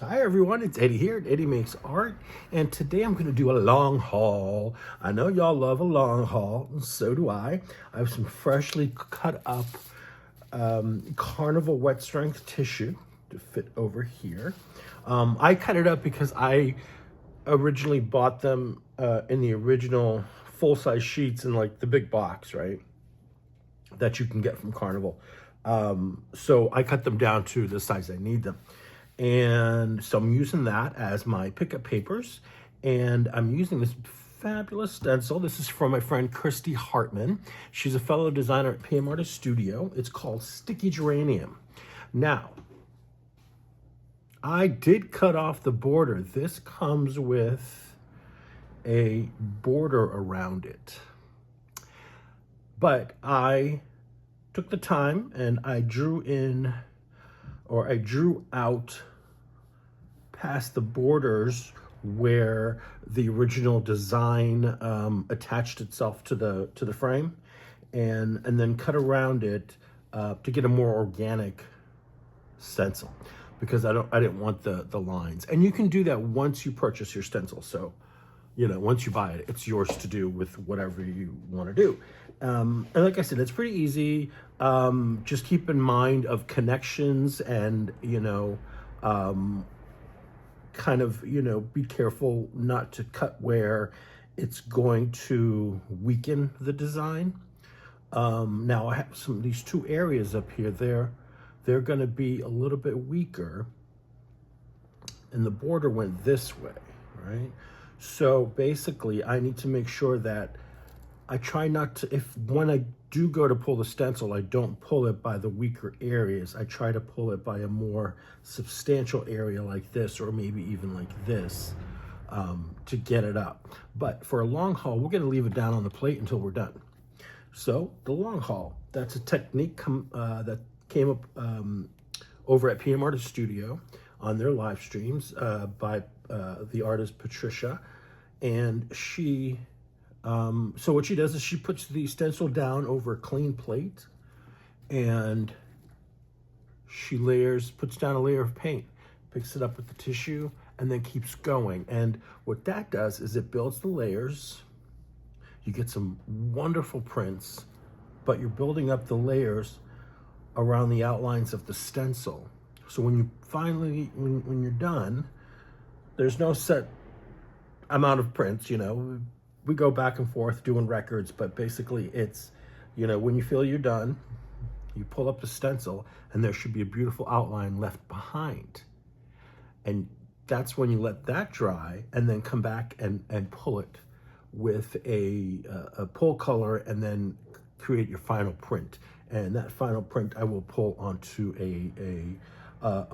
Hi everyone, it's Eddie here at Eddie Makes Art, and today I'm going to do a long haul. I know y'all love a long haul, and so do I. I have some freshly cut up Carnival wet strength tissue to fit over here. I cut it up because I originally bought them in the original full-size sheets in like the big box, right? That you can get from Carnival. So I cut them down to the size I need them. And so I'm using that as my pickup papers. And I'm using this fabulous stencil. This is from my friend Christy Hartman. She's a fellow designer at PM Artist Studio. It's called Sticky Geranium. Now, I did cut off the border. This comes with a border around it. But I took the time and I drew out past the borders where the original design attached itself to the frame, and then cut around it to get a more organic stencil, because I didn't want the lines. And you can do that once you purchase your stencil. So, you know, once you buy it, it's yours to do with whatever you want to do. And like I said, it's pretty easy. Just keep in mind of connections and, you know, kind of, you know, be careful not to cut where it's going to weaken the design. Now I have these two areas up here. They're going to be a little bit weaker, and the border went this way, right? So basically I need to make sure that I try not to, when I do go to pull the stencil, I don't pull it by the weaker areas. I try to pull it by a more substantial area like this, or maybe even like this, to get it up. But for a long haul, we're gonna leave it down on the plate until we're done. So the long haul, that's a technique that came up over at PM Artist Studio on their live streams by the artist Patricia. And she, so what she does is she puts the stencil down over a clean plate, and she puts down a layer of paint, picks it up with the tissue, and then keeps going. And what that does is it builds the layers. You get some wonderful prints, but you're building up the layers around the outlines of the stencil. So when you finally, when you're done, there's no set amount of prints, you know. We go back and forth doing records, but basically it's, you know, when you feel you're done, you pull up the stencil and there should be a beautiful outline left behind. And that's when you let that dry and then come back and pull it with a pull color, and then create your final print. And that final print I will pull onto a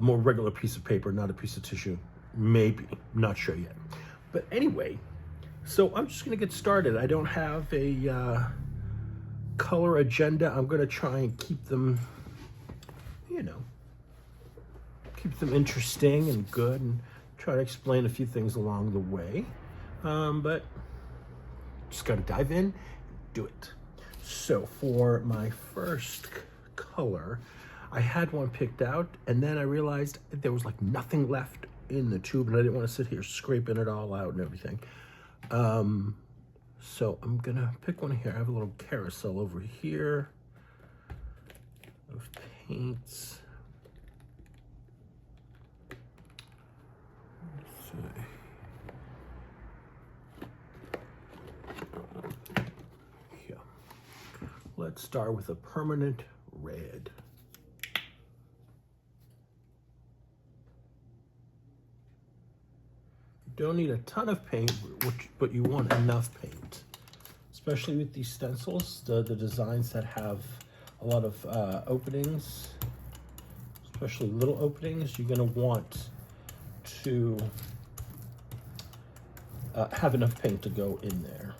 more regular piece of paper, not a piece of tissue, maybe, not sure yet. But anyway, so I'm just gonna get started. I don't have a color agenda. I'm gonna try and keep them, you know, keep them interesting and good, and try to explain a few things along the way. But just gotta dive in, do it. So for my first color, I had one picked out, and then I realized there was like nothing left in the tube, and I didn't want to sit here scraping it all out and everything. So I'm gonna pick one here. I have a little carousel over here of paints. Let's see. Yeah. Let's start with a permanent red. Don't need a ton of paint, but you want enough paint, especially with these stencils, the designs that have a lot of openings, especially little openings. You're going to want to have enough paint to go in there.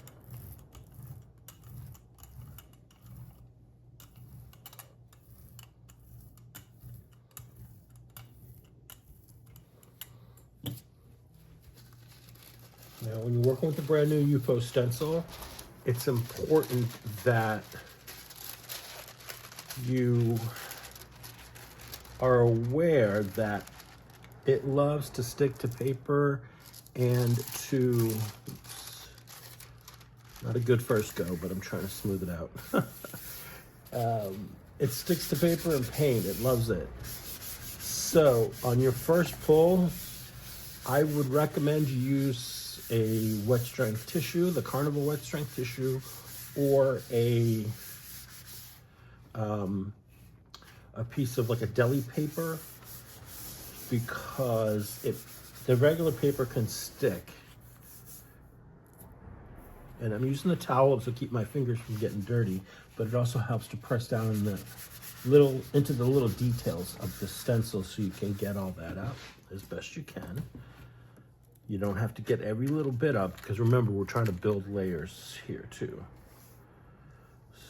Now, when you're working with a brand new UFO stencil, it's important that you are aware that it loves to stick to paper and to, oops, not a good first go, but I'm trying to smooth it out. It sticks to paper and paint. It loves it. So on your first pull, I would recommend you use a wet strength tissue, the Carnival wet strength tissue, or a piece of like a deli paper, because the regular paper can stick. And I'm using the towel to keep my fingers from getting dirty, but it also helps to press down into the little details of the stencil so you can get all that out as best you can. You don't have to get every little bit up, because remember, we're trying to build layers here too.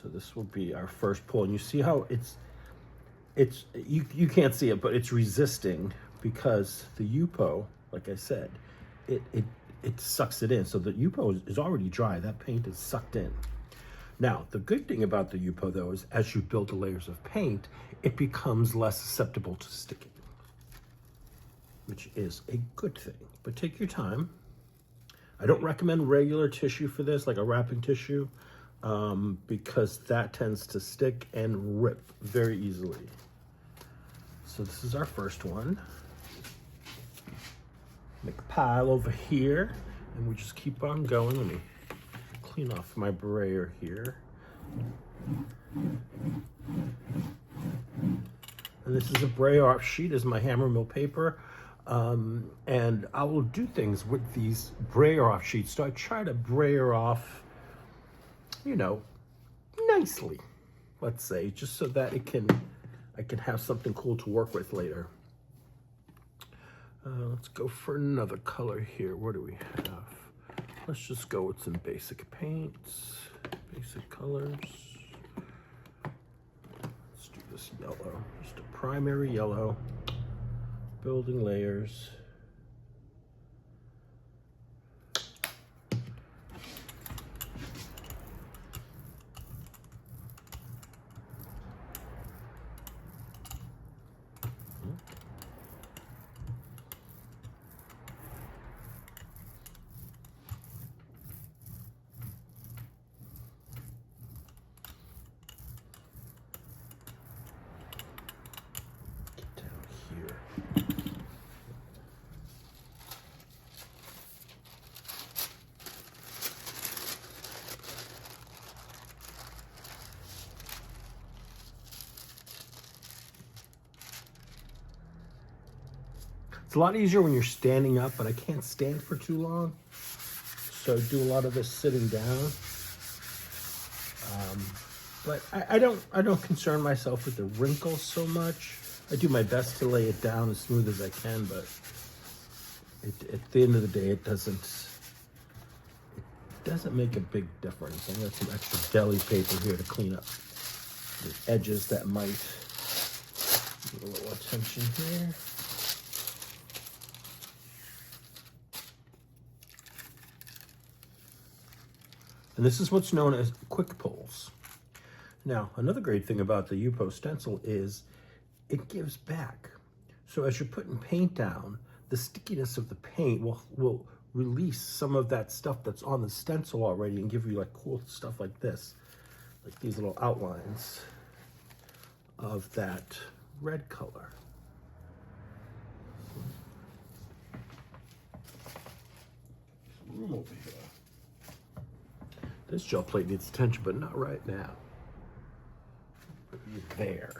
So this will be our first pull, and you see how you can't see it, but it's resisting, because the Yupo, like I said, it sucks it in. So the Yupo is already dry. That paint is sucked in. Now, the good thing about the Yupo, though, is as you build the layers of paint, it becomes less susceptible to sticking, which is a good thing. But take your time. I don't recommend regular tissue for this, like a wrapping tissue, because that tends to stick and rip very easily. So this is our first one. Make a pile over here, and we just keep on going. Let me clean off my brayer here. And this is a brayer off sheet, is my hammer mill paper. And I will do things with these brayer off sheets. So I try to brayer off, you know, nicely, let's say, just so that I can have something cool to work with later. Let's go for another color here. What do we have? Let's just go with some basic paints, basic colors. Let's do this yellow, just a primary yellow, building layers. It's a lot easier when you're standing up, but I can't stand for too long. So I do a lot of this sitting down. But I don't concern myself with the wrinkles so much. I do my best to lay it down as smooth as I can, but at the end of the day, it doesn't make a big difference. I got some extra deli paper here to clean up the edges that might need a little attention here. And this is what's known as quick pulls. Now, another great thing about the Yupo stencil is it gives back. So as you're putting paint down, the stickiness of the paint will release some of that stuff that's on the stencil already and give you like cool stuff like this, like these little outlines of that red color. Some room over here. This gel plate needs attention, but not right now. Put you there.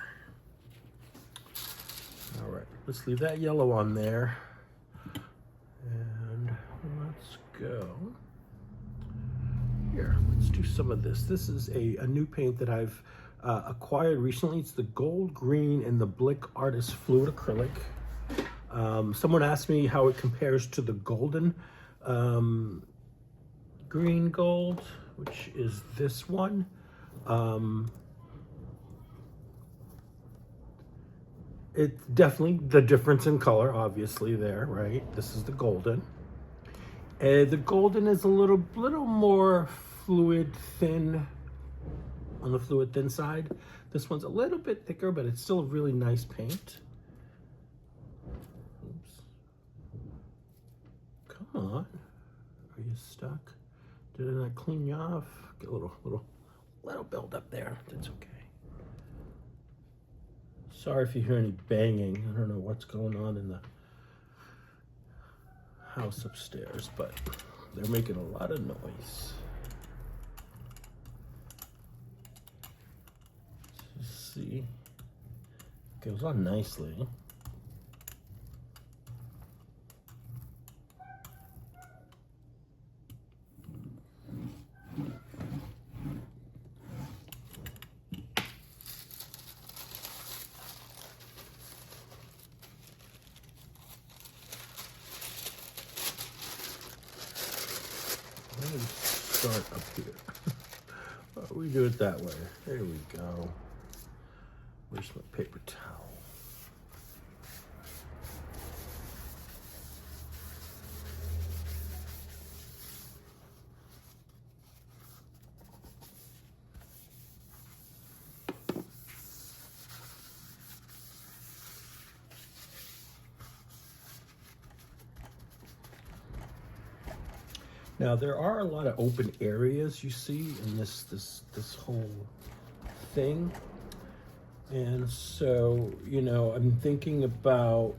All right, let's leave that yellow on there. And let's go here. Let's do some of this. This is a new paint that I've acquired recently. It's the Gold Green and the Blick Artist Fluid Acrylic. Someone asked me how it compares to the Golden Green Gold, which is this one. It's definitely the difference in color, obviously there, right? This is the Golden. The Golden is a little more fluid thin, on the fluid thin side. This one's a little bit thicker, but it's still a really nice paint. on. Are you stuck? Didn't I clean you off? Get a little build up there. That's okay. Sorry if you hear any banging. I don't know what's going on in the house upstairs, but they're making a lot of noise. Let's see. Goes on nicely. Let me start up here. We do it that way. There we go. Where's my paper towel? Now there are a lot of open areas you see in this whole thing. And so, you know, I'm thinking about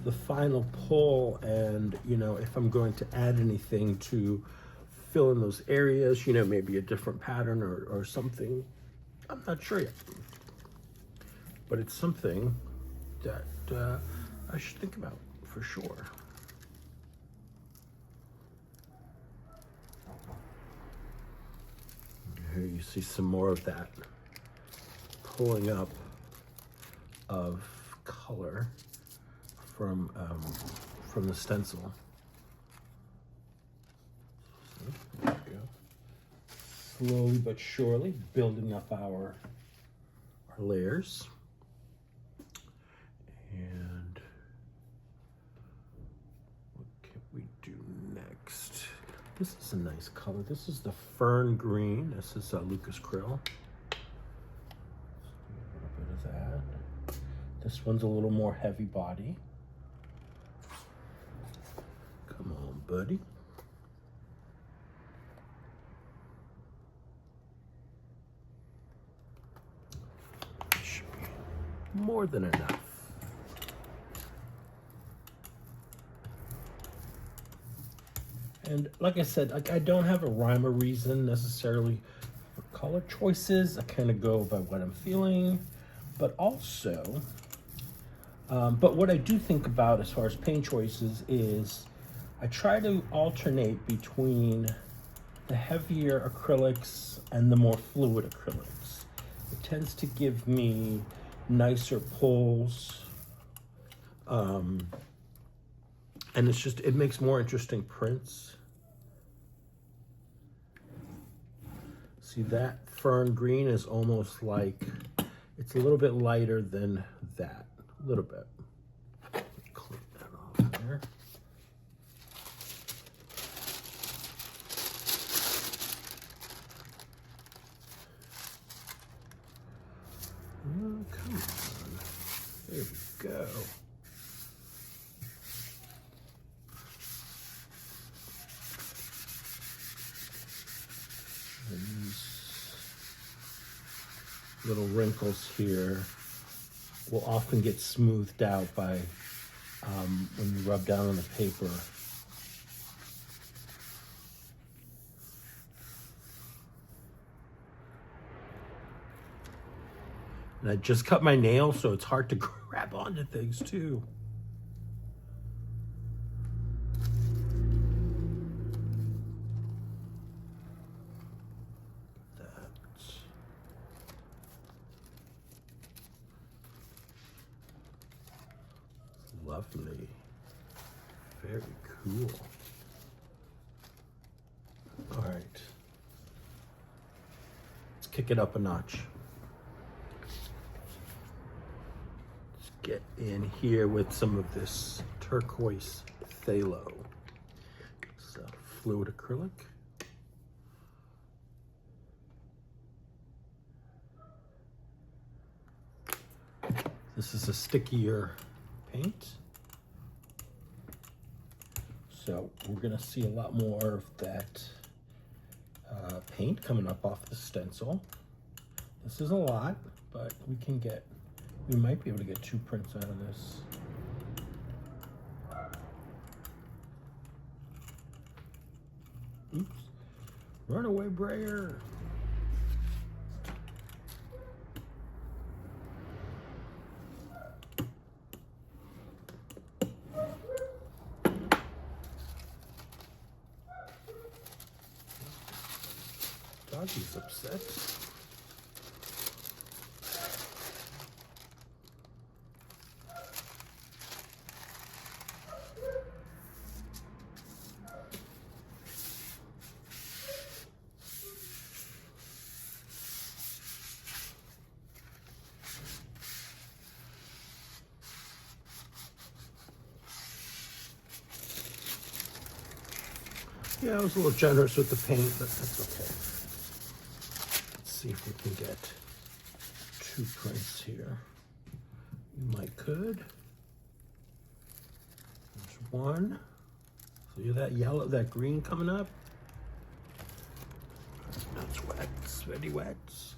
the final pull and, you know, if I'm going to add anything to fill in those areas, you know, maybe a different pattern or something. I'm not sure yet. But it's something that I should think about for sure. Here you see some more of that pulling up of color from the stencil. So, there we go. Slowly but surely building up our layers. And what can we do next? This is a nice color. This is the fern green. This is Lucas Krill. That. This one's a little more heavy body. Come on, buddy. Should be more than enough. And like I said, I don't have a rhyme or reason necessarily for color choices. I kind of go by what I'm feeling. But also, but what I do think about as far as paint choices is I try to alternate between the heavier acrylics and the more fluid acrylics. It tends to give me nicer pulls. And it makes more interesting prints. See, that fern green is almost like, it's a little bit lighter than that, a little bit. Clean that off there. Oh, come on. There we go. Little wrinkles here will often get smoothed out by when you rub down on the paper. And I just cut my nail, so it's hard to grab onto things too. Lovely. Very cool. All right. Let's kick it up a notch. Let's get in here with some of this turquoise phthalo. It's fluid acrylic. This is a stickier paint. So we're gonna see a lot more of that paint coming up off the stencil. This is a lot, but we might be able to get 2 prints out of this. Oops, runaway brayer. Doggy's upset. Yeah, I was a little generous with the paint, but that's okay. Let's see if we can get 2 prints here. You might could. There's 1. See that yellow, that green coming up? That's wet, sweaty wet. Let's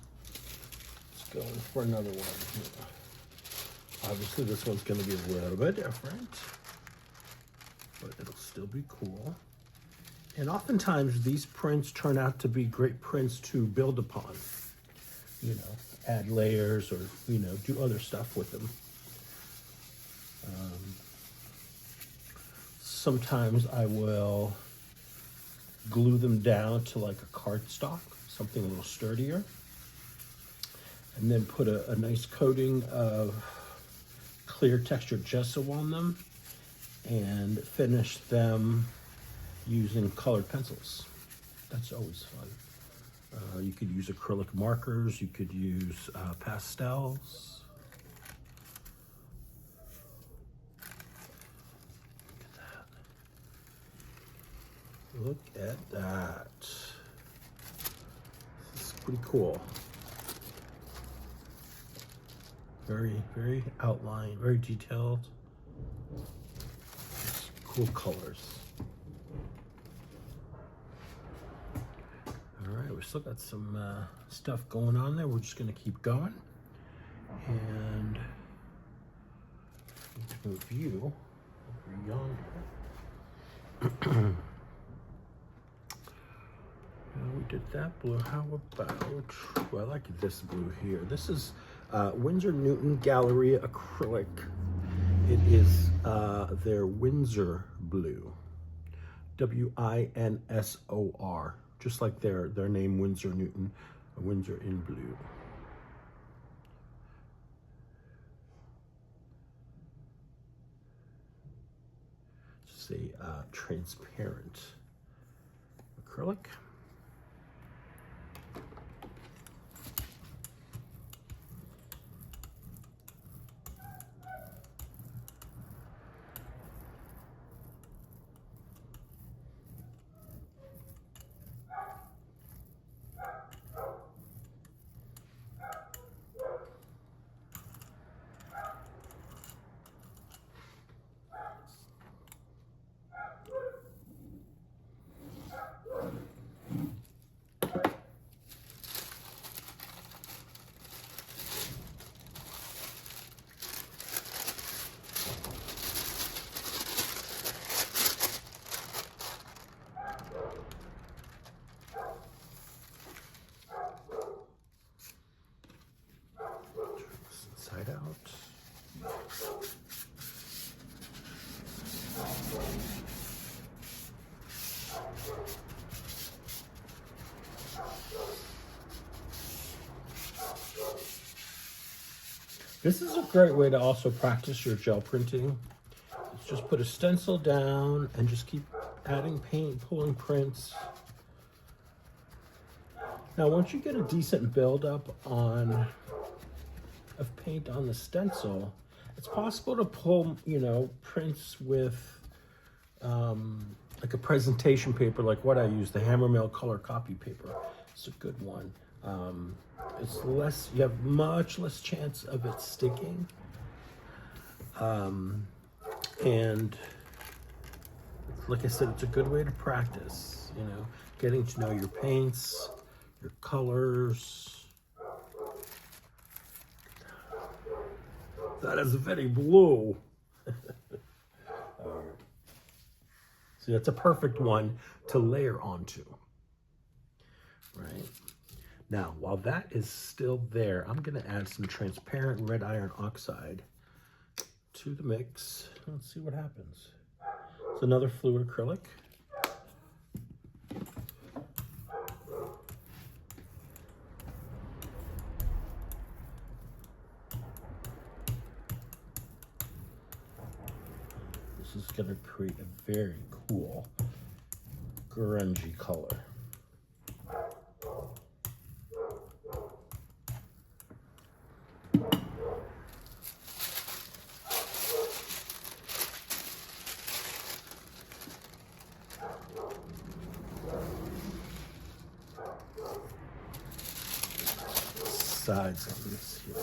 go in for another one. Obviously this one's gonna be a little bit different, but it'll still be cool. And oftentimes these prints turn out to be great prints to build upon, you know, add layers or, you know, do other stuff with them. Sometimes I will glue them down to like a cardstock, something a little sturdier, and then put a nice coating of clear textured gesso on them and finish them using colored pencils. That's always fun. You could use acrylic markers, you could use pastels. Look at that. This is pretty cool. Very, very outlined, very detailed. It's cool colors. All right, we still got some stuff going on there. We're just gonna keep going. And move you over yonder. We did that blue. How about, well, I like this blue here. This is Winsor Newton Galleria acrylic. It is their Windsor blue, W-I-N-S-O-R, just like their name, Winsor Newton, Windsor in blue. It's a transparent acrylic. Inside out. This is a great way to also practice your gel printing. It's just put a stencil down and just keep adding paint, pulling prints. Now, once you get a decent buildup of paint on the stencil, it's possible to pull, you know, prints with like a presentation paper, like what I use, the Hammermill color copy paper. It's a good one. It's less, you have much less chance of it sticking. And like I said, it's a good way to practice, you know, getting to know your paints, your colors. That is very blue. See, that's a perfect one to layer onto, right? Now, while that is still there, I'm gonna add some transparent red iron oxide to the mix. Let's see what happens. It's another fluid acrylic. This is gonna create a very cool, grungy color. Sides of this here.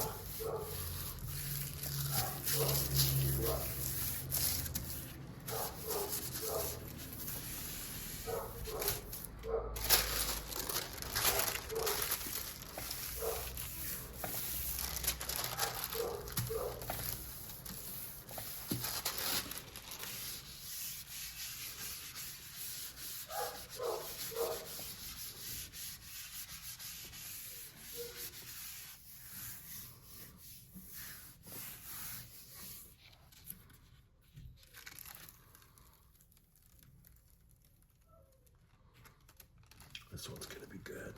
This one's gonna be good.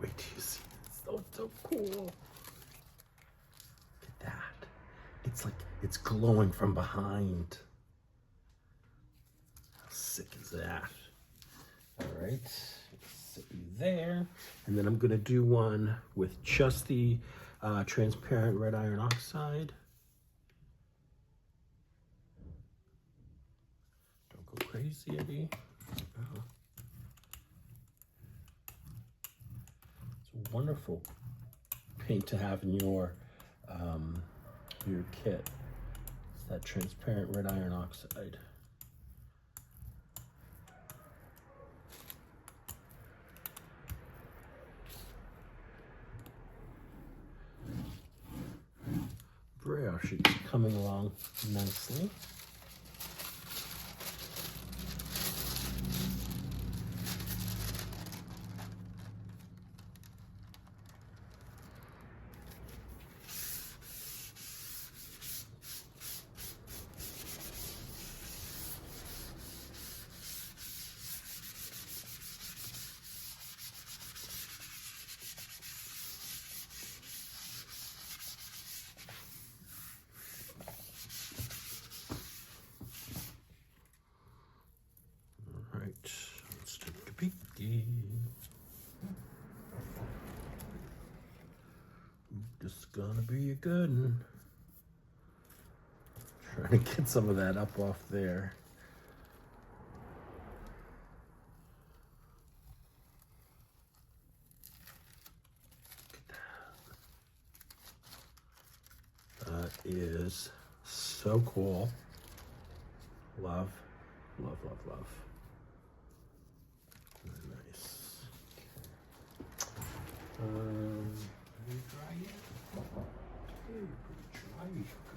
Wait till you see this. Oh, it's so cool. Look at that. It's like it's glowing from behind. How sick is that? All right, sit you there. And then I'm gonna do one with just the transparent red iron oxide. Go crazy, Eddie. It's a wonderful paint to have in your kit. It's that transparent red iron oxide. Braille sheet's coming along nicely. Let's take a peeky. This is gonna be a good one. Trying to get some of that up off there. That is so cool. Love, love, love, love. Very nice. Are you dry yet? Okay, you're pretty dry. You should go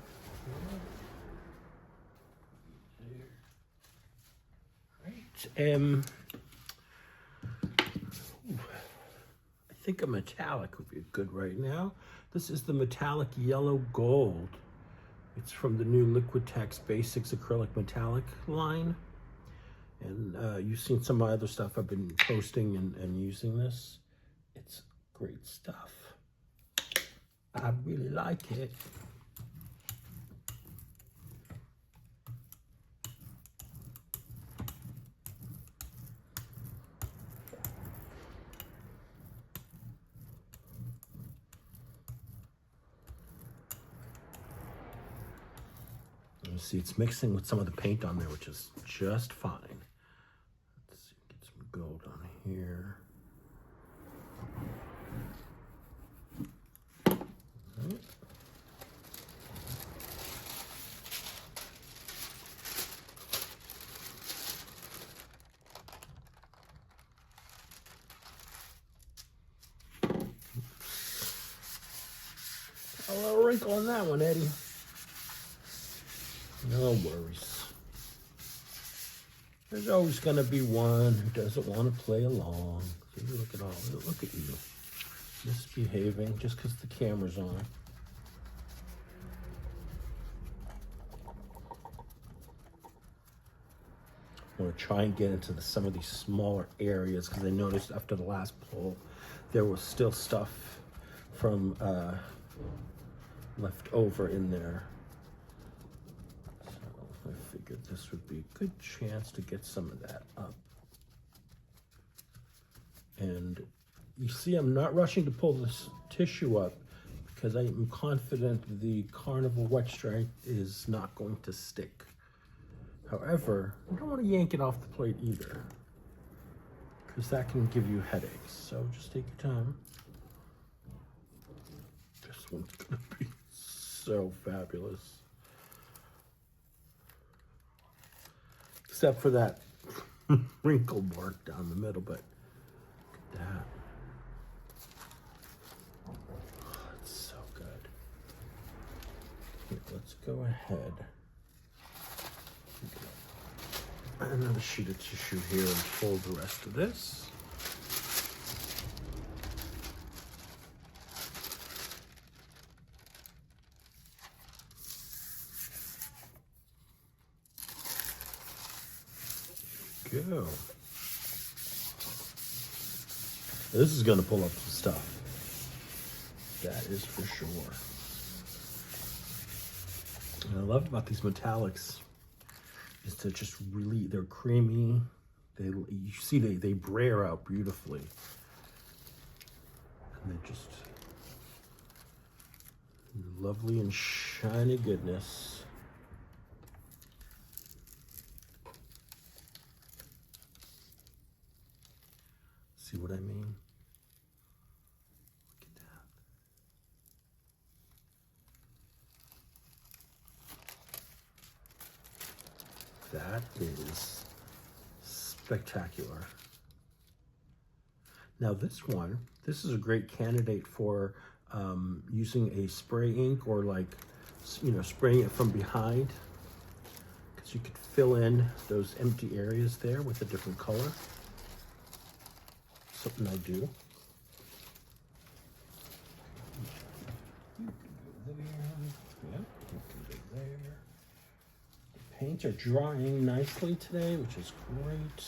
there. Right. I think a metallic would be good right now. This is the metallic yellow gold. It's from the new Liquitex Basics Acrylic Metallic line. And you've seen some of my other stuff I've been posting and using this. It's great stuff. I really like it. You see, it's mixing with some of the paint on there, which is just fine. Let's see, get some gold on here. little wrinkle on that one, Eddie. No worries. There's always going to be one who doesn't want to play along. So you look at you. Misbehaving just because the camera's on. I want to try and get into some of these smaller areas because I noticed after the last pull there was still stuff from left over in there. So I figured this would be a good chance to get some of that up. And you see, I'm not rushing to pull this tissue up because I am confident the Carnival wet stripe is not going to stick. However, you don't want to yank it off the plate either because that can give you headaches. So just take your time. This one's going to be so fabulous. Except for that wrinkle mark down the middle, but look at that. Oh, it's so good. Here, let's go ahead. Another sheet of tissue here and fold the rest of this. Go. This is going to pull up some stuff. That is for sure. And I love about these metallics is to just really, they're creamy. You see they brayer out beautifully. And they're just lovely and shiny goodness. See what I mean? Look at that. That is spectacular. Now this is a great candidate for using a spray ink or like, spraying it from behind because you could fill in those empty areas there with a different color. Something I do. You can go there. Yep, you can go there. The paints are drying nicely today, which is great.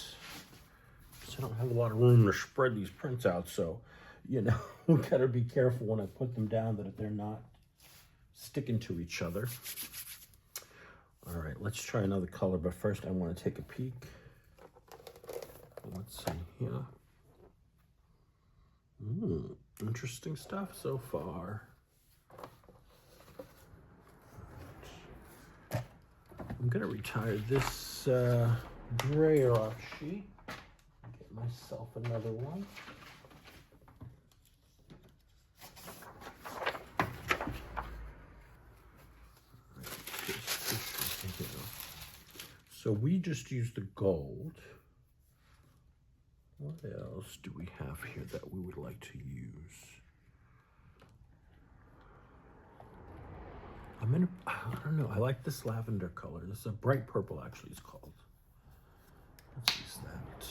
So I don't have a lot of room to spread these prints out, so we gotta be careful when I put them down that they're not sticking to each other. All right, let's try another color, but first I want to take a peek. Let's see here. Interesting stuff so far. I'm gonna retire this brayer off sheet. Get myself another one. So we just used the gold. What else do we have here that we would like to use? I don't know, I like this lavender color. This is a bright purple, actually, it's called. Let's use that.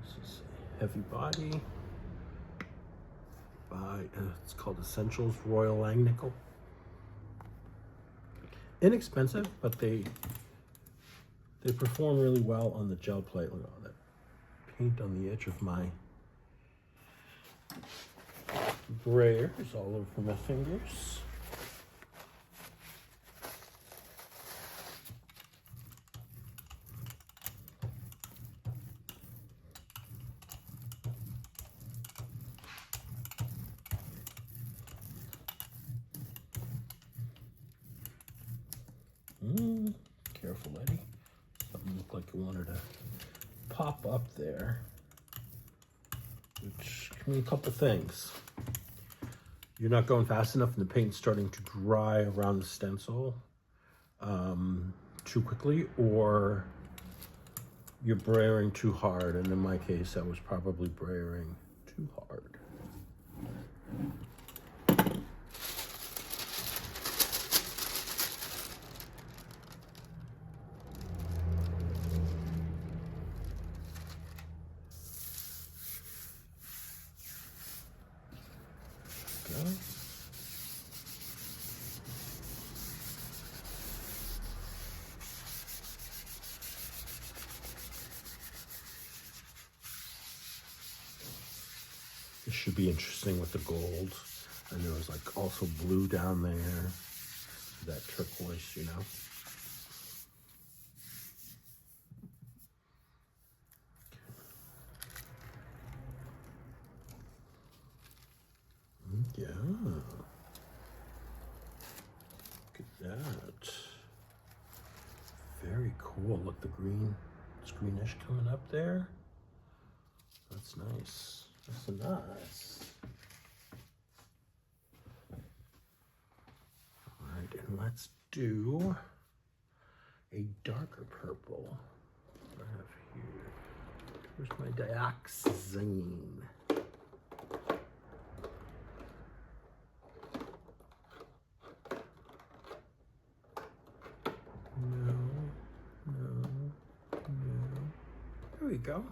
This is a heavy body by, it's called Essentials Royal Langnickel. Inexpensive, but they perform really well on the gel plate. Look at all that paint on the edge of my brayer is all over my fingers. Careful, Eddie. Something looked like it wanted to pop up there, which can mean a couple things. You're not going fast enough and the paint's starting to dry around the stencil too quickly, or you're brayering too hard, and in my case, I was probably brayering too hard. Go. This should be interesting with the gold. And there was like also blue down there. That turquoise, you know. Yeah. Look at that. Very cool. Look, the green, it's greenish coming up there. That's nice. That's nice. All right, and let's do a darker purple. What do I have here? Where's my dioxazine? There we go.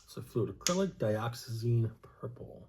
So fluid acrylic, dioxazine purple.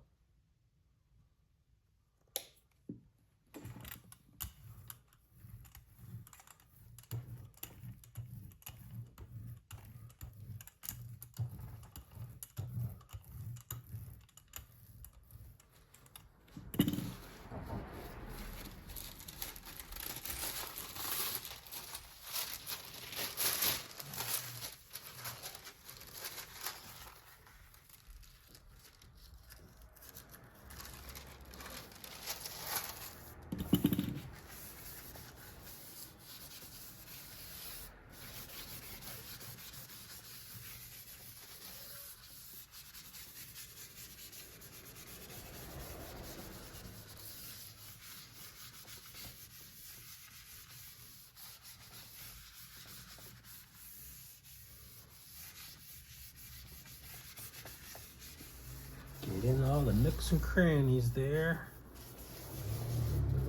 Get in all the nooks and crannies there.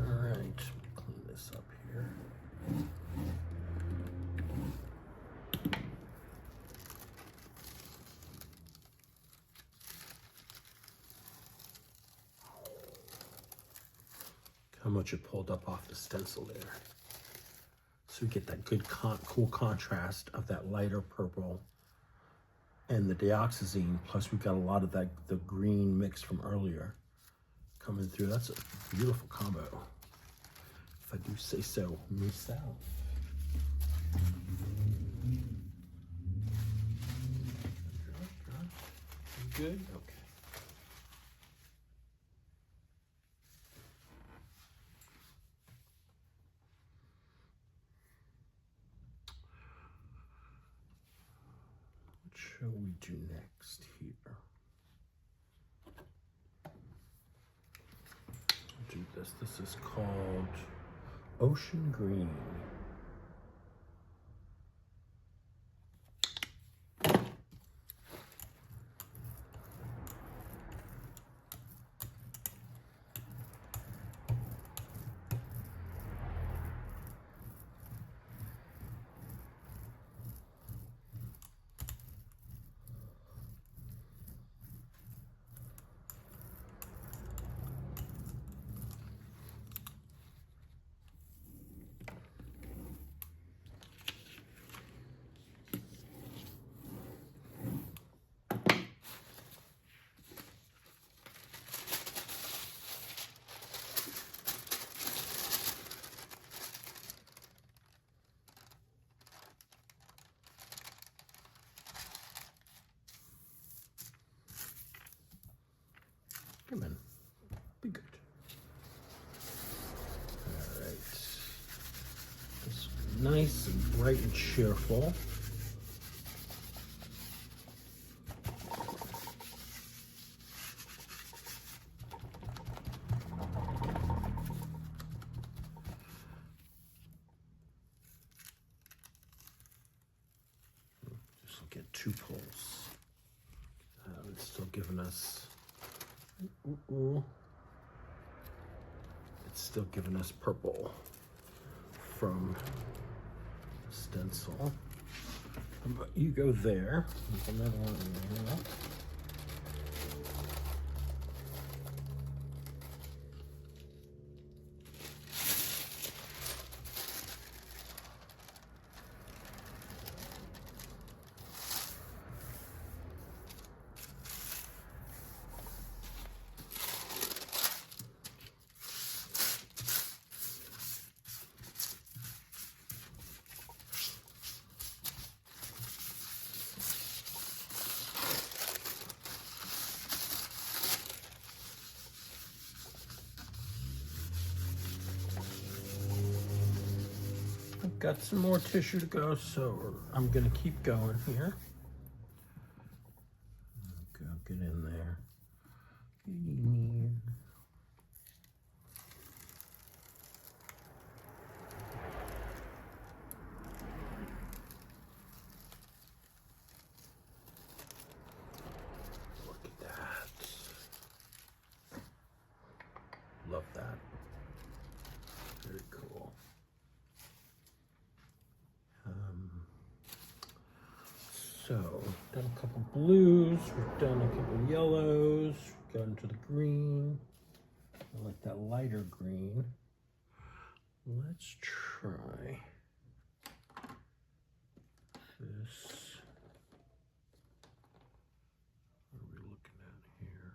All right, clean this up here. How much it pulled up off the stencil there. So we get that good cool contrast of that lighter purple and the dioxazine, plus we've got a lot of that the green mix from earlier coming through. That's a beautiful combo, if I do say so myself. Good? Okay. What shall we do next here? Do this. This is called Ocean Green. Come in. Be good. All right. It's nice and bright and cheerful. get 2 pulls. It's still giving us, it's still giving us purple from stencil. You go there. There's another one in there. I've got some more tissue to go, so I'm gonna keep going here. Go get in there. Look at that. Love that. Very cool. So, done a couple blues, we've done a couple yellows, we've gone to the green. I like that lighter green. Let's try this. What are we looking at here?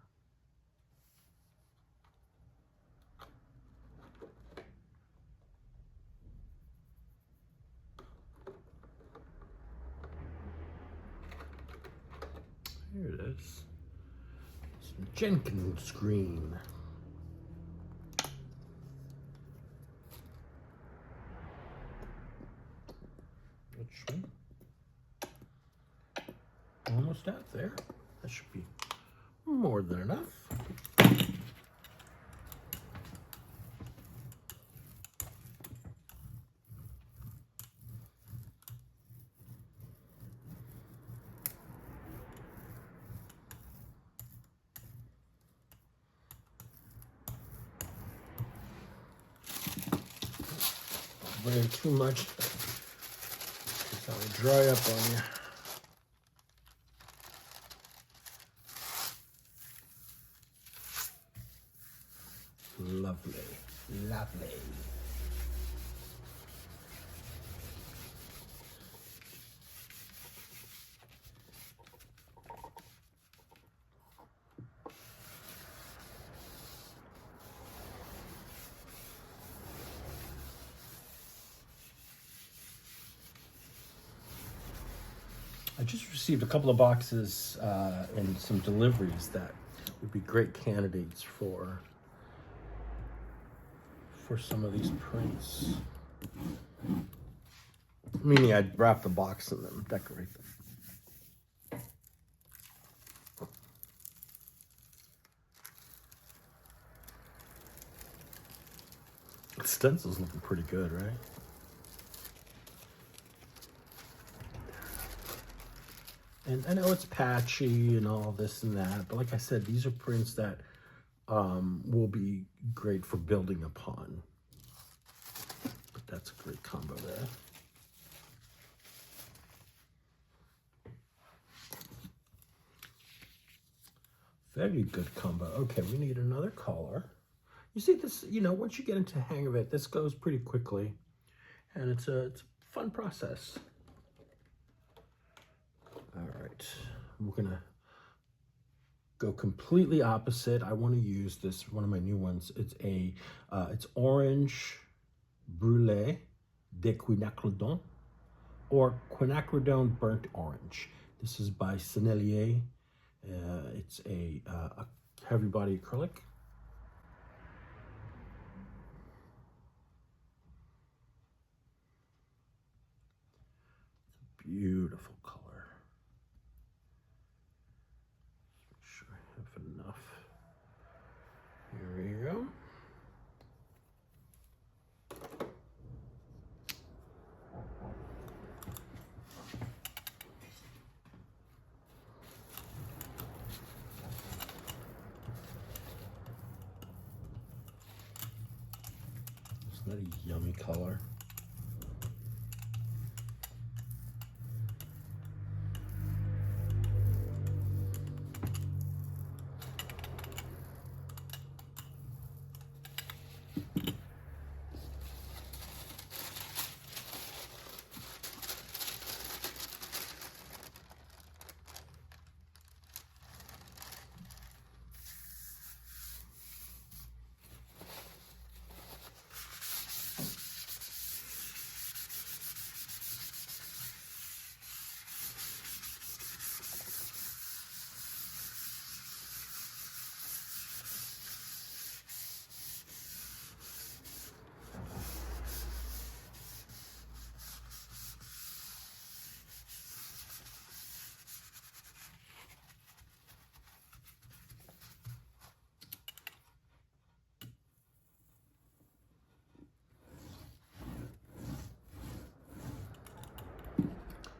Here it is. Some Jenkins green. Which one? Almost out there. That should be more than enough. Very too much, because that will dry up on you. Lovely, lovely. I just received a couple of boxes and some deliveries that would be great candidates for some of these prints. Meaning I'd wrap the box in them, decorate them. The stencil's looking pretty good, right? And I know it's patchy and all this and that, but like I said, these are prints that will be great for building upon. But that's a great combo there. Very good combo. Okay, we need another color. You see this, you know, once you get into the hang of it, this goes pretty quickly. And it's a fun process. All right, we're gonna go completely opposite. I want to use this, one of my new ones. It's Orange Brûlé de Quinacridone, or Quinacridone Burnt Orange. This is by Sennelier. It's a heavy body acrylic. It's a beautiful color. Make sure I have enough. Here we go. that a yummy color?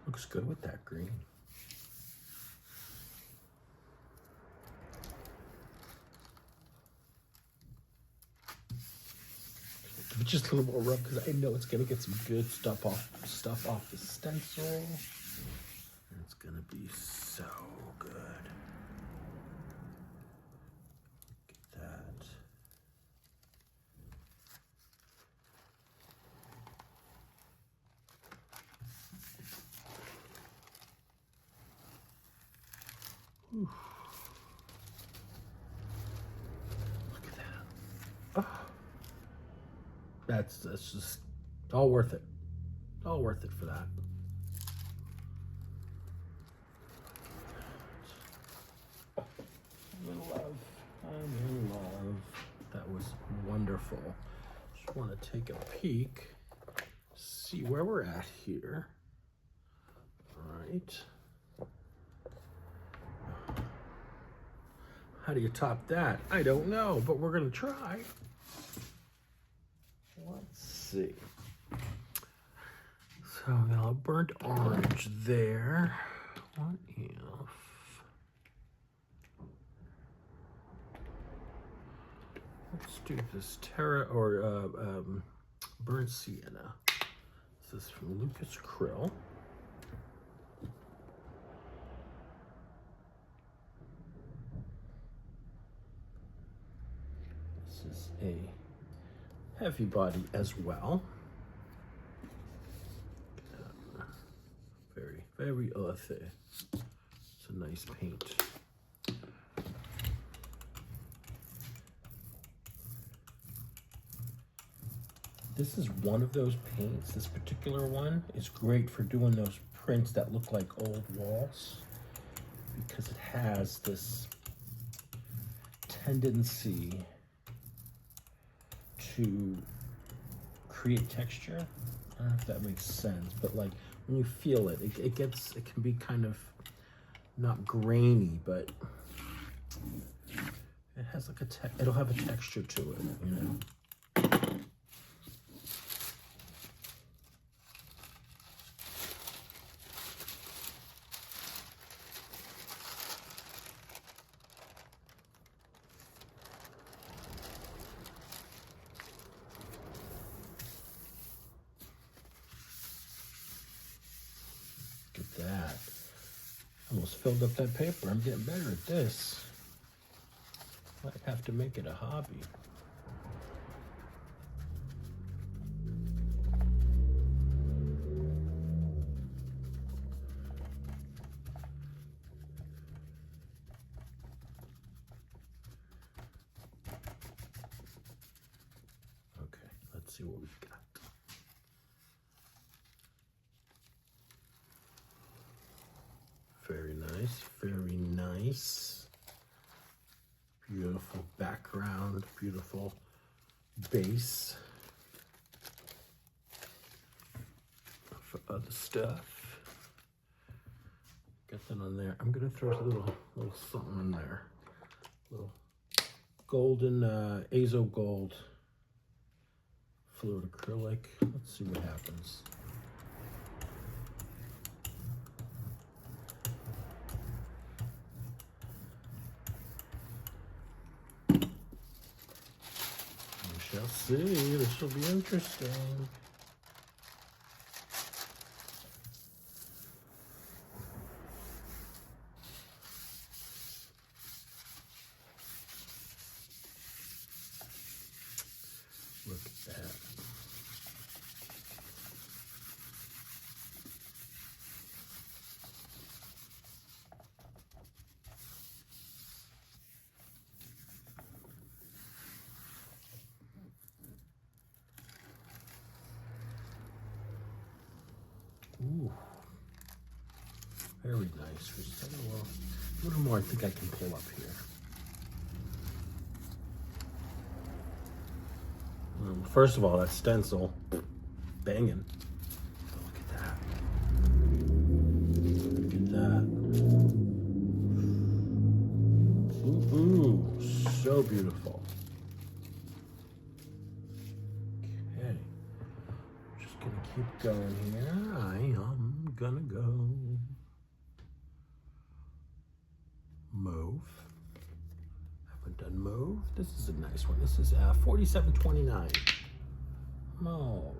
Looks good with that green. Give it just a little more rub because I know it's gonna get some good stuff off the stencil. And it's gonna be so good. Look at that. Ooh. Look at that. Oh. That's just all worth it. All worth it for that. I'm in love. I'm in love. That was wonderful. Just want to take a peek, see where we're at here. All right. How do you top that? I don't know, but we're gonna try. Let's see. So we got a burnt orange there. What if? Let's do this Terra or burnt sienna. This is from Lucas Krill. This is a heavy body as well. Very, very earthy. It's a nice paint. This is one of those paints. This particular one is great for doing those prints that look like old walls because it has this tendency to create texture. I don't know if that makes sense, but like when you feel it, it can be kind of not grainy, but it has like it'll have a texture to it, you know. That almost filled up that paper. I'm getting better at this. Might have to make it a hobby. Okay, let's see what we've got. Very nice, very nice. Beautiful background, beautiful base for other stuff. Get that on there. I'm gonna throw a little something in there. Little golden azo gold fluid acrylic. Let's see what happens. Let's see. This will be interesting. Look at that. Ooh, very nice. A little more I think I can pull up here. First of all, that stencil, banging. Look at that. Look at that. Ooh, so beautiful. Okay. Just gonna keep going here. I am gonna go mauve. Haven't done mauve. This is a nice one. This is 4729 mauve.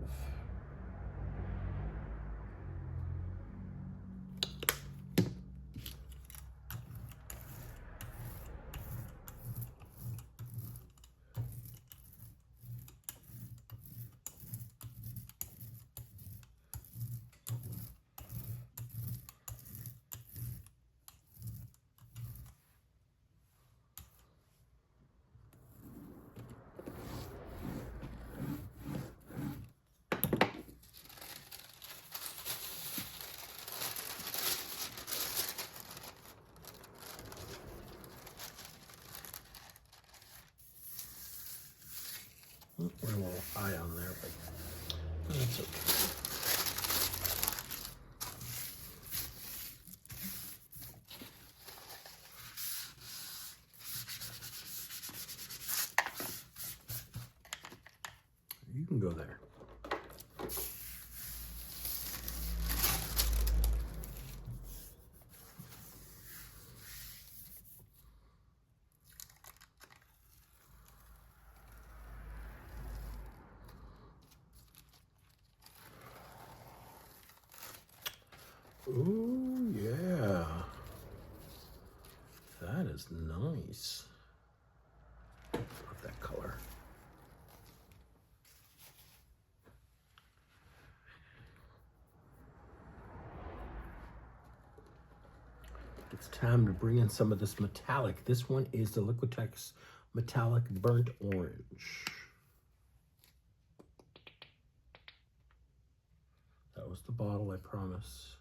Put a little eye on there, but that's okay. You can go there. Ooh, yeah. That is nice. Put that color. It's time to bring in some of this metallic. This one is the Liquitex Metallic Burnt Orange. That was the bottle, I promise.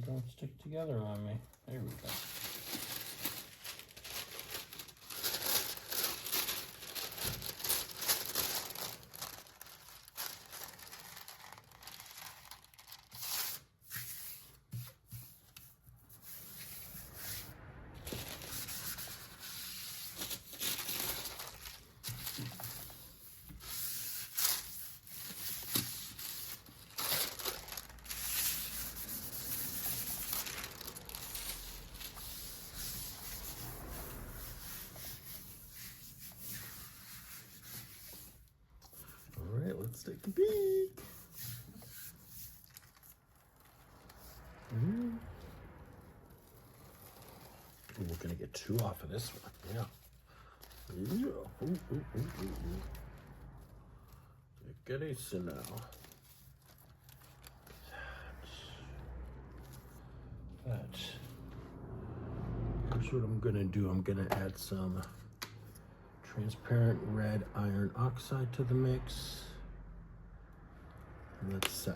Don't stick together on me. There we go. Let's take a peek. We're gonna get two off of this one. Yeah. Take it easy now. That. Here's what I'm gonna do. I'm gonna add some transparent red iron oxide to the mix. Let's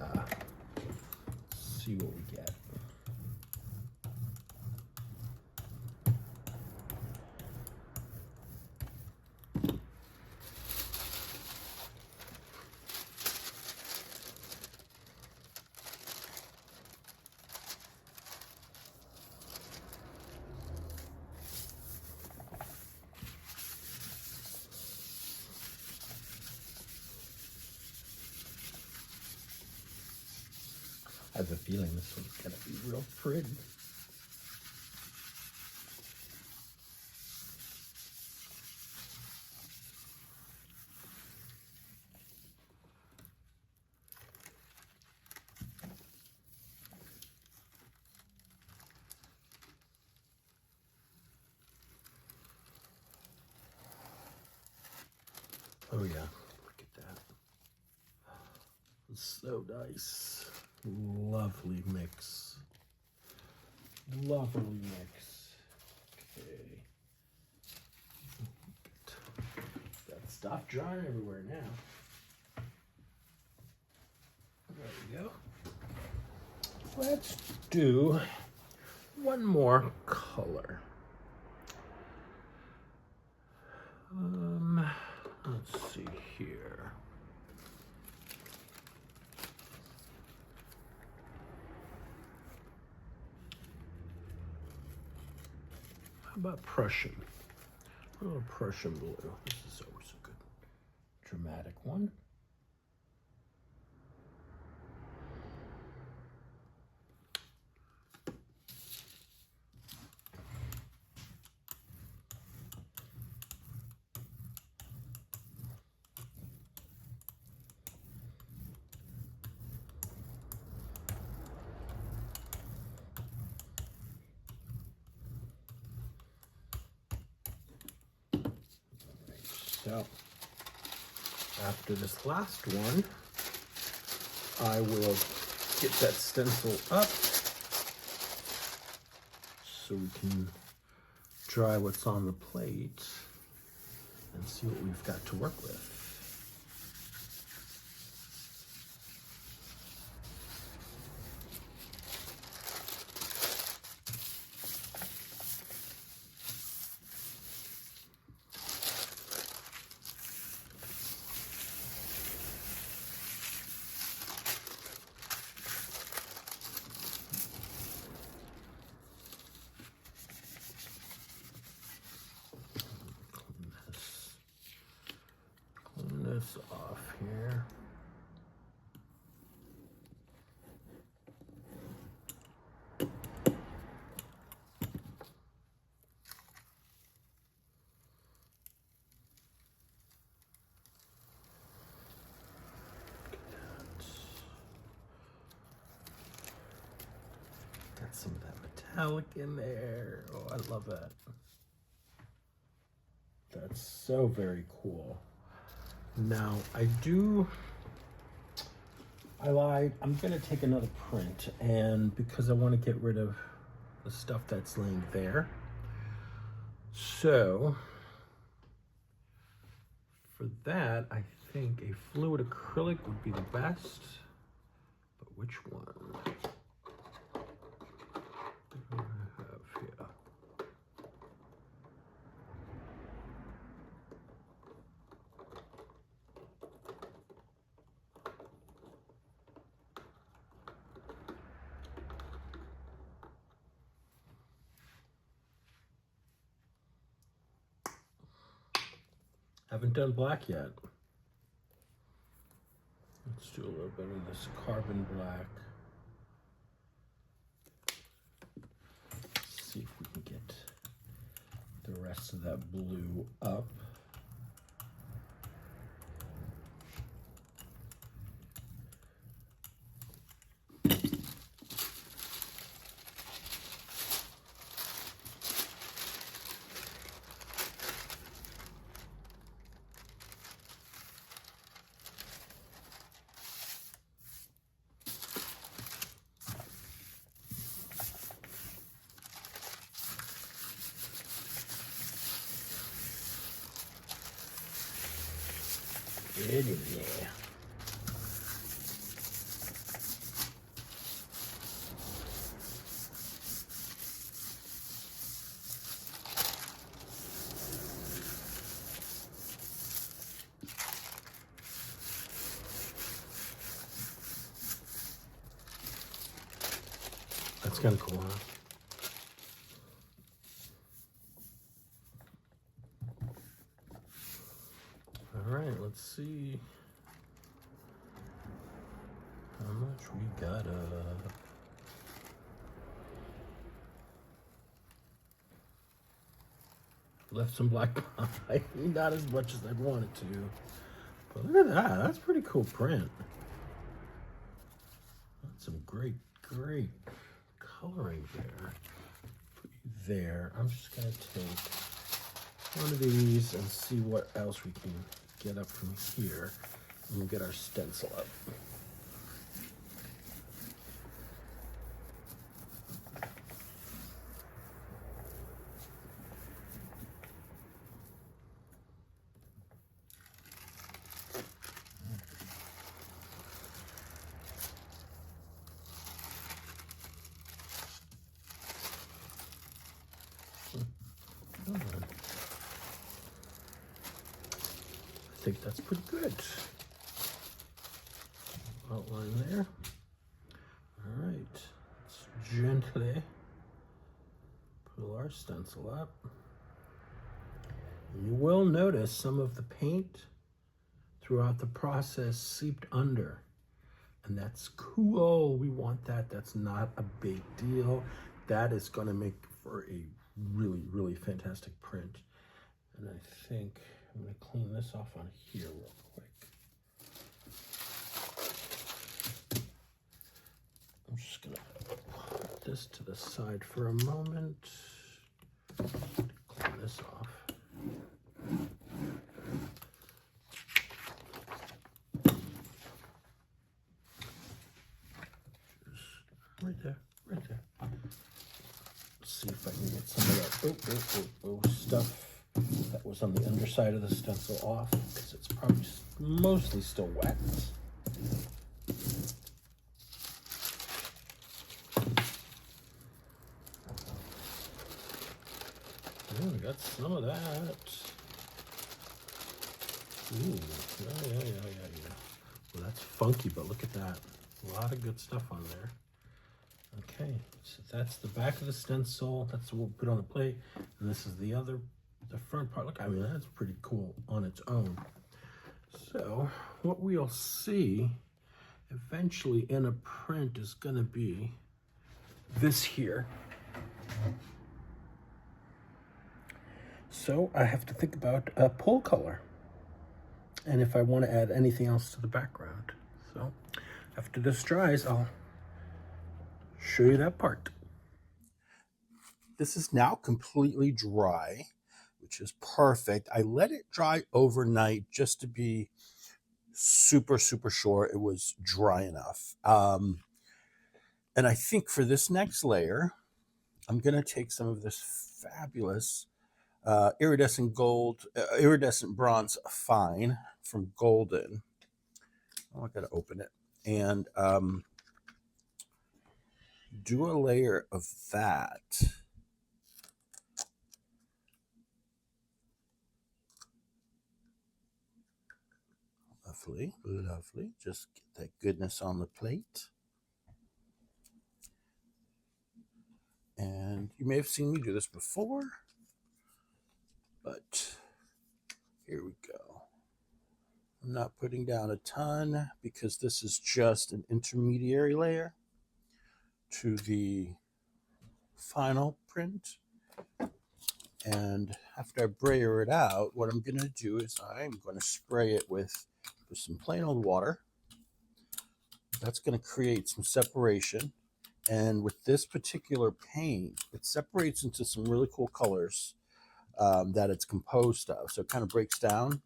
see what we get. I have a feeling this one's gonna be real pretty. Oh yeah, look at that. So nice. Lovely mix. Lovely mix. Okay. Got stuff drying everywhere now. There we go. Let's do one more color. Let's see here. How about Prussian? A little Prussian blue. This is always a good dramatic one. So after this last one, I will get that stencil up so we can dry what's on the plate and see what we've got to work with. This off here. Got some of that metallic in there. Oh, I love that. That's so very cool. Now, I lied. I'm gonna take another print, and because I want to get rid of the stuff that's laying there. So, for that, I think a fluid acrylic would be the best. But which one? What do I have here? Haven't done black yet. Let's do a little bit of this carbon black. See if we can get the rest of that blue up. Get in there. That's kind of cool, huh? All right, let's see how much we gotta. Left some black behind. Not as much as I wanted to. But look at that. That's pretty cool print. That's some great coloring there. Put you there. I'm just going to take one of these and see what else we can get up from here. And we'll get our stencil up. I think that's pretty good. Outline there. All right, let's gently pull our stencil up. And you will notice some of the paint throughout the process seeped under. And that's cool. We want that. That's not a big deal. That is going to make for a really fantastic print. And I think I'm going to clean this off on here real quick. I'm just going to put this to the side for a moment. Clean this off. Right there. Let's see if I can get some of that stuff that was on the underside of the stencil off, because it's probably mostly still wet. Oh, we got some of that. Ooh, yeah. Well, that's funky, but look at that. A lot of good stuff on there. Okay, so that's the back of the stencil. That's what we'll put on the plate. And this is the front part. Look, I mean, that's pretty cool on its own. So what we'll see eventually in a print is going to be this here. So I have to think about a pull color and if I want to add anything else to the background. So after this dries, I'll show you that part. This is now completely dry, which is perfect. I let it dry overnight just to be super sure it was dry enough. And I think for this next layer, I'm going to take some of this fabulous iridescent bronze fine from Golden. Oh, I got to open it. And do a layer of that. Lovely. Just get that goodness on the plate. And you may have seen me do this before, but here we go. I'm not putting down a ton because this is just an intermediary layer to the final print. And after I brayer it out, what I'm going to do is I'm going to spray it with some plain old water. That's going to create some separation. And with this particular paint, it separates into some really cool colors that it's composed of. So it kind of breaks down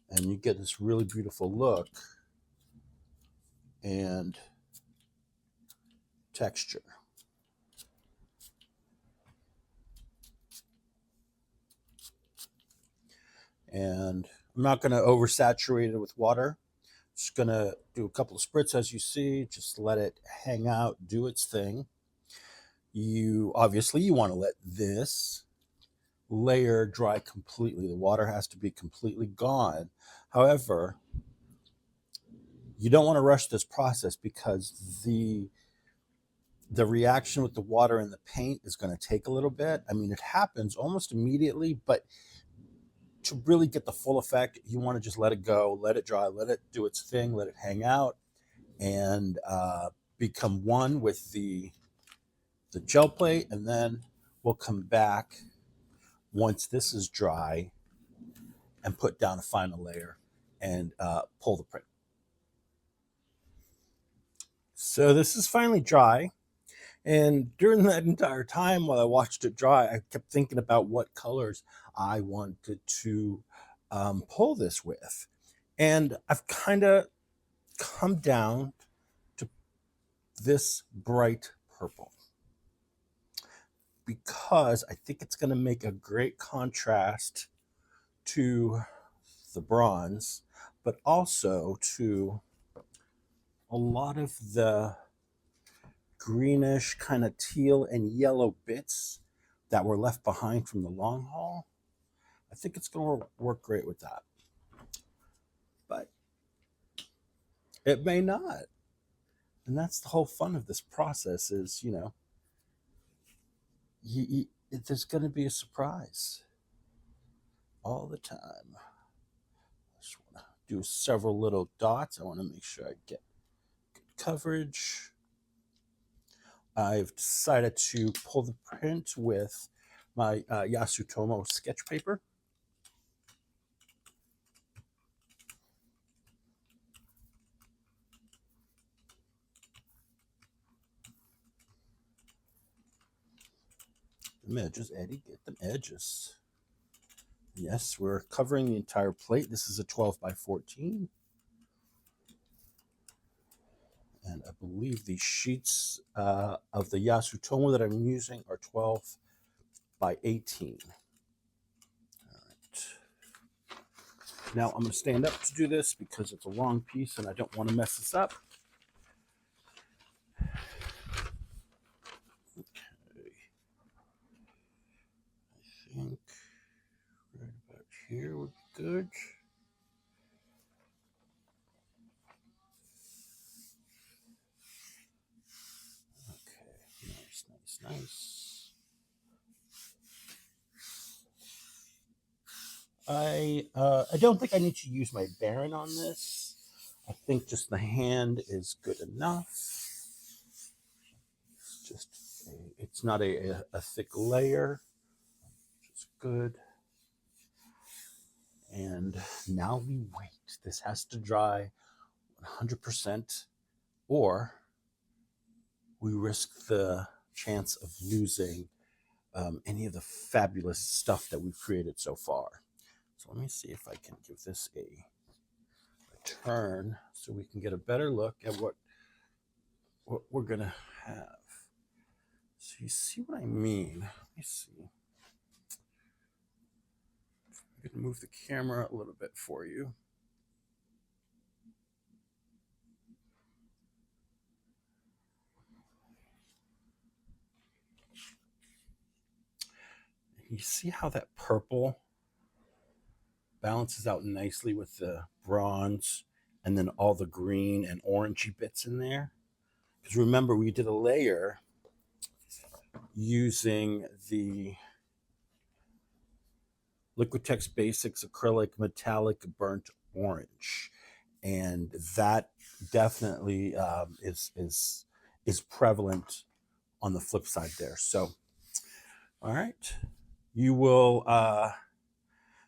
and you get this really beautiful look and texture. And I'm not going to oversaturate it with water. Just going to do a couple of spritz as you see, just let it hang out, do its thing. You want to let this layer dry completely. The water has to be completely gone. However, you don't want to rush this process because the reaction with the water and the paint is going to take a little bit. I mean, it happens almost immediately, but to really get the full effect, you want to just let it go, let it dry, let it do its thing, let it hang out, and become one with the gel plate, and then we'll come back once this is dry and put down a final layer and pull the print. So this is finally dry. And during that entire time while I watched it dry, I kept thinking about what colors I wanted to pull this with. And I've kind of come down to this bright purple because I think it's going to make a great contrast to the bronze, but also to a lot of the greenish kind of teal and yellow bits that were left behind from the long haul. I think it's going to work great with that. But it may not. And that's the whole fun of this process is, there's going to be a surprise all the time. I just want to do several little dots. I want to make sure I get good coverage. I've decided to pull the print with my Yasutomo sketch paper. Them edges, Eddie, get them edges. Yes, we're covering the entire plate. This is a 12 by 14. And I believe the sheets of the Yasutomo that I'm using are 12 by 18. All right. Now I'm going to stand up to do this because it's a long piece and I don't want to mess this up. Okay. I think right about here would be good. Okay, nice. I don't think I need to use my Baron on this. I think just the hand is good enough. It's not a thick layer, which is good. And now we wait. This has to dry 100%, or we risk the chance of losing any of the fabulous stuff that we've created so far. So let me see if I can give this a turn so we can get a better look at what we're gonna have. So you see what I mean? Let me see. I'm gonna move the camera a little bit for you. You see how that purple balances out nicely with the bronze and then all the green and orangey bits in there? Because remember, we did a layer using the Liquitex Basics acrylic metallic burnt orange, and that definitely is prevalent on the flip side there. So, all right, you will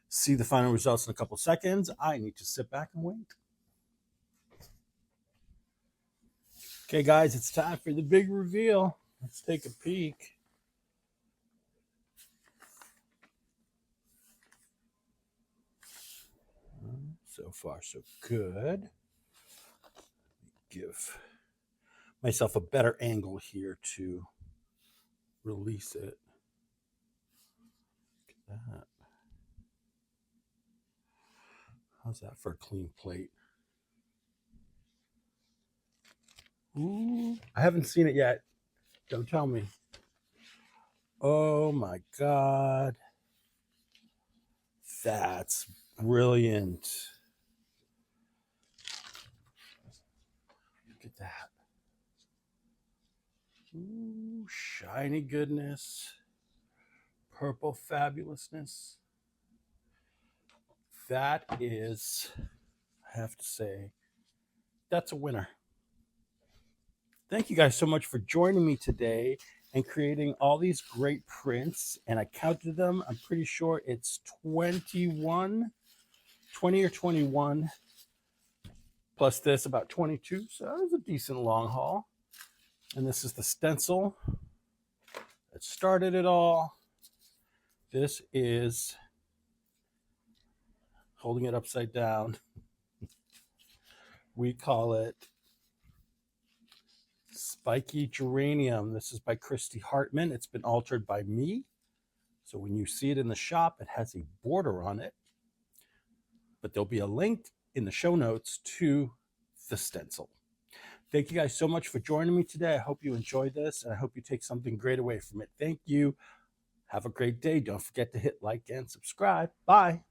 see the final results in a couple seconds. I need to sit back and wait. Okay, guys, it's time for the big reveal. Let's take a peek. So far, so good. Give myself a better angle here to release it. Look at that. How's that for a clean plate? Ooh, I haven't seen it yet. Don't tell me. Oh my God. That's brilliant. Look at that. Ooh, shiny goodness. Purple fabulousness. That is, I have to say, that's a winner. Thank you guys so much for joining me today and creating all these great prints. And I counted them. I'm pretty sure it's 20 or 21, plus this, about 22. So that was a decent long haul. And this is the stencil that started it all. This is holding it upside down. We call it Spiky Geranium. This is by Christy Hartman. It's been altered by me. So when you see it in the shop, it has a border on it. But there'll be a link in the show notes to the stencil. Thank you guys so much for joining me today. I hope you enjoyed this, and I hope you take something great away from it. Thank you. Have a great day. Don't forget to hit like and subscribe. Bye.